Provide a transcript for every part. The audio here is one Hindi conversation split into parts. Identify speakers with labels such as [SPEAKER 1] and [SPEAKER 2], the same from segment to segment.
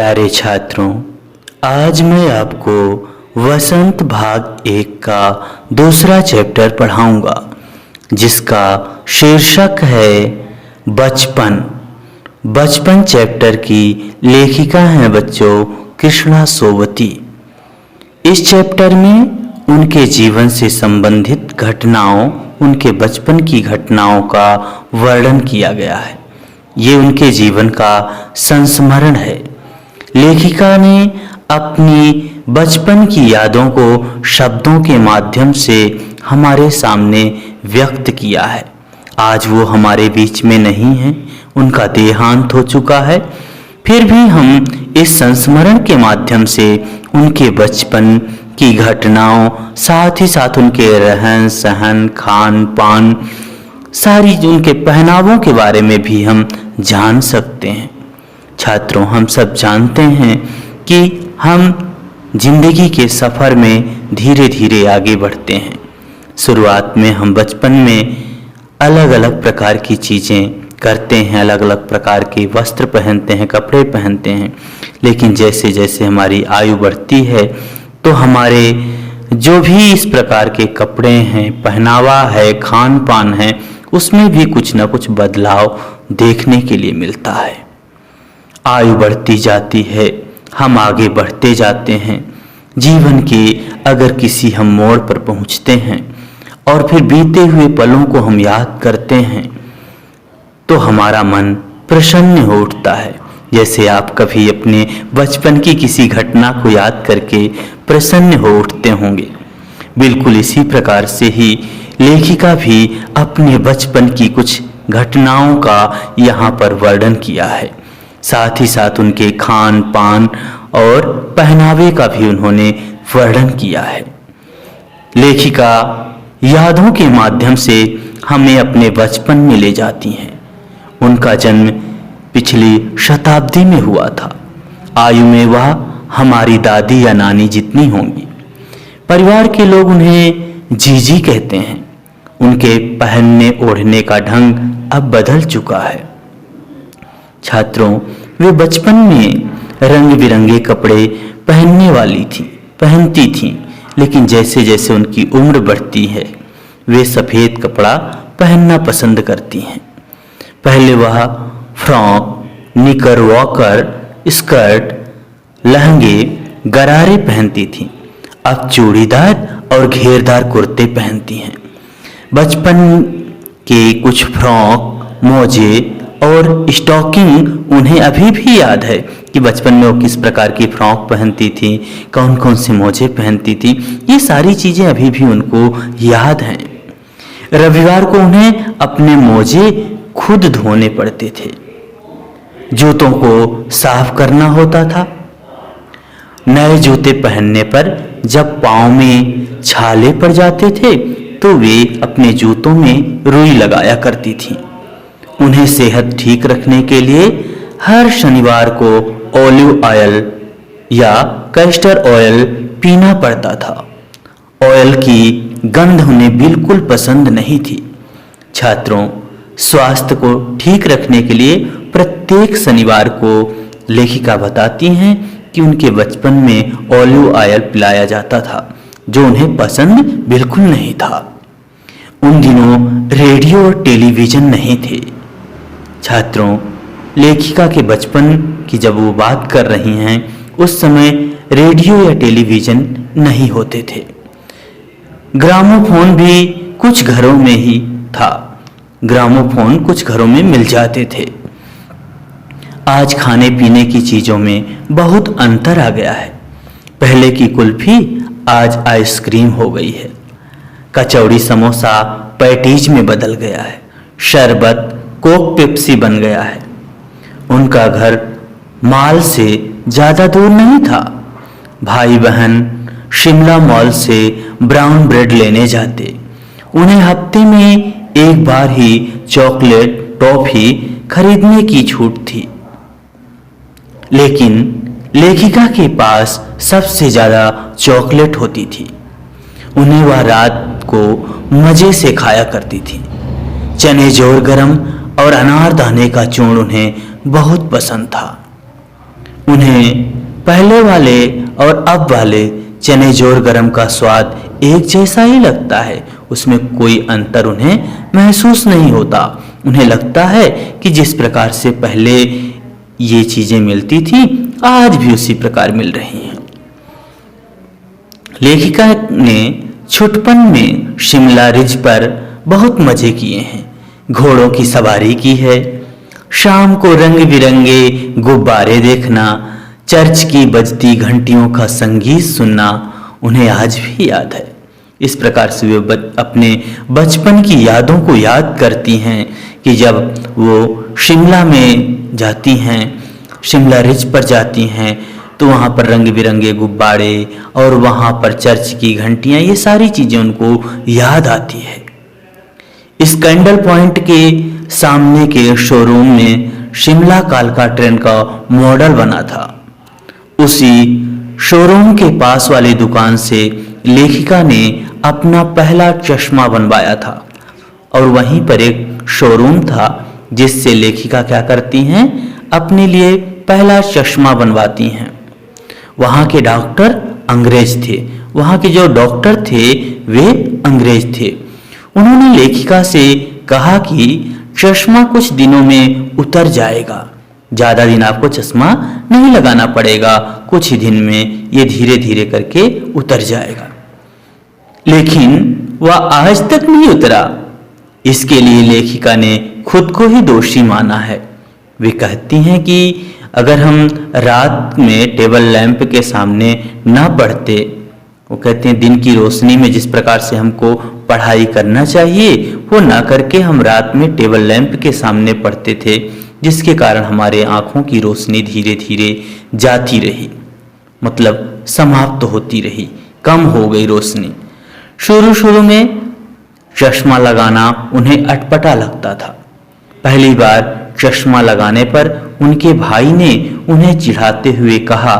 [SPEAKER 1] प्यारे छात्रों, आज मैं आपको वसंत भाग 1 का दूसरा चैप्टर पढ़ाऊंगा, जिसका शीर्षक है बचपन। बचपन चैप्टर की लेखिका हैं बच्चों कृष्णा सोबती। इस चैप्टर में उनके जीवन से संबंधित घटनाओं, उनके बचपन की घटनाओं का वर्णन किया गया है। ये उनके जीवन का संस्मरण है। लेखिका ने अपनी बचपन की यादों को शब्दों के माध्यम से हमारे सामने व्यक्त किया है। आज वो हमारे बीच में नहीं है, उनका देहांत हो चुका है। फिर भी हम इस संस्मरण के माध्यम से उनके बचपन की घटनाओं, साथ ही साथ उनके रहन सहन, खान पान, सारी उनके पहनावों के बारे में भी हम जान सकते हैं। छात्रों, हम सब जानते हैं कि हम जिंदगी के सफ़र में धीरे धीरे आगे बढ़ते हैं। शुरुआत में हम बचपन में अलग अलग प्रकार की चीज़ें करते हैं, अलग अलग प्रकार के वस्त्र पहनते हैं, कपड़े पहनते हैं। लेकिन जैसे जैसे हमारी आयु बढ़ती है तो हमारे जो भी इस प्रकार के कपड़े हैं, पहनावा है, खान पान है, उसमें भी कुछ न कुछ बदलाव देखने के लिए मिलता है। आयु बढ़ती जाती है, हम आगे बढ़ते जाते हैं। जीवन के अगर किसी हम मोड़ पर पहुंचते हैं और फिर बीते हुए पलों को हम याद करते हैं तो हमारा मन प्रसन्न हो उठता है। जैसे आप कभी अपने बचपन की किसी घटना को याद करके प्रसन्न हो उठते होंगे, बिल्कुल इसी प्रकार से ही लेखिका भी अपने बचपन की कुछ घटनाओं का यहाँ पर वर्णन किया है। साथ ही साथ उनके खान पान और पहनावे का भी उन्होंने वर्णन किया है। लेखिका यादों के माध्यम से हमें अपने बचपन में ले जाती हैं। उनका जन्म पिछली शताब्दी में हुआ था। आयु में वह हमारी दादी या नानी जितनी होंगी। परिवार के लोग उन्हें जीजी कहते हैं। उनके पहनने ओढ़ने का ढंग अब बदल चुका है। छात्रों, वे बचपन में रंग बिरंगे कपड़े पहनती थीं, लेकिन जैसे जैसे उनकी उम्र बढ़ती है वे सफ़ेद कपड़ा पहनना पसंद करती हैं। पहले वह फ्रॉक, निकरवॉकर, स्कर्ट, लहंगे, गरारे पहनती थीं। अब चूड़ीदार और घेरदार कुर्ते पहनती हैं। बचपन के कुछ फ्रॉक, मोजे और स्टॉकिंग उन्हें अभी भी याद है कि बचपन में वो किस प्रकार की फ्रॉक पहनती थी, कौन कौन से मोजे पहनती थी। ये सारी चीज़ें अभी भी उनको याद हैं। रविवार को उन्हें अपने मोजे खुद धोने पड़ते थे। जूतों को साफ करना होता था। नए जूते पहनने पर जब पाँव में छाले पड़ जाते थे तो वे अपने जूतों में रुई लगाया करती थीं। उन्हें सेहत ठीक रखने के लिए हर शनिवार को ऑलिव ऑयल या कैस्टर ऑयल पीना पड़ता था। ऑयल की गंध उन्हें बिल्कुल पसंद नहीं थी। छात्रों, स्वास्थ्य को ठीक रखने के लिए प्रत्येक शनिवार को लेखिका बताती हैं कि उनके बचपन में ऑलिव ऑयल पिलाया जाता था, जो उन्हें पसंद बिल्कुल नहीं था। उन दिनों रेडियो और टेलीविज़न नहीं थे। छात्रों, लेखिका के बचपन की जब वो बात कर रही हैं उस समय रेडियो या टेलीविज़न नहीं होते थे। ग्रामोफोन भी कुछ घरों में ही था। ग्रामोफोन कुछ घरों में मिल जाते थे। आज खाने पीने की चीज़ों में बहुत अंतर आ गया है। पहले की कुल्फी आज आइसक्रीम हो गई है। कचौड़ी समोसा पैटीज में बदल गया है। शरबत कोक पेप्सी बन गया है। उनका घर मॉल से ज़्यादा दूर नहीं था। भाई बहन शिमला मॉल से ब्राउन ब्रेड लेने जाते। उन्हें हफ्ते में एक बार ही चॉकलेट, टॉफ़ी खरीदने की छूट थी। लेकिन लेखिका के पास सबसे ज़्यादा चॉकलेट होती थी। उन्हें वह रात को मज़े से खाया करती थी। चने जोर गरम और अनारदाने का चूर्ण उन्हें बहुत पसंद था। उन्हें पहले वाले और अब वाले चने जोर गरम का स्वाद एक जैसा ही लगता है, उसमें कोई अंतर उन्हें महसूस नहीं होता। उन्हें लगता है कि जिस प्रकार से पहले ये चीजें मिलती थी आज भी उसी प्रकार मिल रही हैं। लेखिका ने छुटपन में शिमला रिज पर बहुत मजे किए हैं। घोड़ों की सवारी की है, शाम को रंग बिरंगे गुब्बारे देखना, चर्च की बजती घंटियों का संगीत सुनना उन्हें आज भी याद है। इस प्रकार से वे अपने बचपन की यादों को याद करती हैं कि जब वो शिमला में जाती हैं, शिमला रिज पर जाती हैं, तो वहाँ पर रंग बिरंगे गुब्बारे और वहाँ पर चर्च की घंटियाँ, ये सारी चीज़ें उनको याद आती है। इस कैंडल पॉइंट के सामने के शोरूम में शिमला कालका ट्रेन का मॉडल बना था। उसी शोरूम के पास वाली दुकान से लेखिका ने अपना पहला चश्मा बनवाया था और वहीं पर एक शोरूम था जिससे लेखिका क्या करती हैं, अपने लिए पहला चश्मा बनवाती हैं। वहाँ के डॉक्टर अंग्रेज थे, वहाँ के जो डॉक्टर थे वे अंग्रेज थे। उन्होंने लेखिका से कहा कि चश्मा कुछ दिनों में उतर जाएगा, ज़्यादा दिन आपको चश्मा नहीं लगाना पड़ेगा, कुछ ही दिन में ये धीरे धीरे करके उतर जाएगा। लेकिन वह आज तक नहीं उतरा। इसके लिए लेखिका ने खुद को ही दोषी माना है। वे कहती हैं कि अगर हम रात में टेबल लैंप के सामने ना पढ़ते, वो कहते हैं दिन की रोशनी में जिस प्रकार से हमको पढ़ाई करना चाहिए वो ना करके हम रात में टेबल लैंप के सामने पढ़ते थे, जिसके कारण हमारे आँखों की रोशनी धीरे धीरे जाती रही, मतलब समाप्त होती रही, कम हो गई रोशनी। शुरू शुरू में चश्मा लगाना उन्हें अटपटा लगता था। पहली बार चश्मा लगाने पर उनके भाई ने उन्हें चिढ़ाते हुए कहा,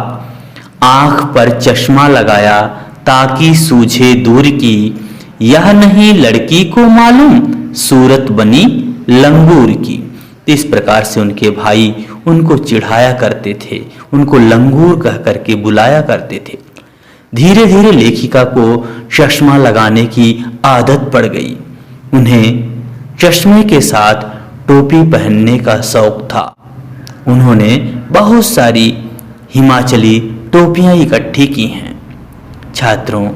[SPEAKER 1] आँख पर चश्मा लगाया ताकि सूझे दूर की, यह नहीं लड़की को मालूम सूरत बनी लंगूर की। इस प्रकार से उनके भाई उनको चिढ़ाया करते थे, उनको लंगूर कह करके बुलाया करते थे। धीरे धीरे लेखिका को चश्मा लगाने की आदत पड़ गई। उन्हें चश्मे के साथ टोपी पहनने का शौक था। उन्होंने बहुत सारी हिमाचली टोपियां इकट्ठी की हैं। छात्रों,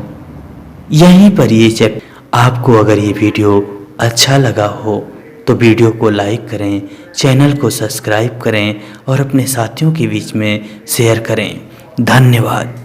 [SPEAKER 1] यहीं पर ये चैप्टर, आपको अगर ये वीडियो अच्छा लगा हो तो वीडियो को लाइक करें, चैनल को सब्सक्राइब करें और अपने साथियों के बीच में शेयर करें। धन्यवाद।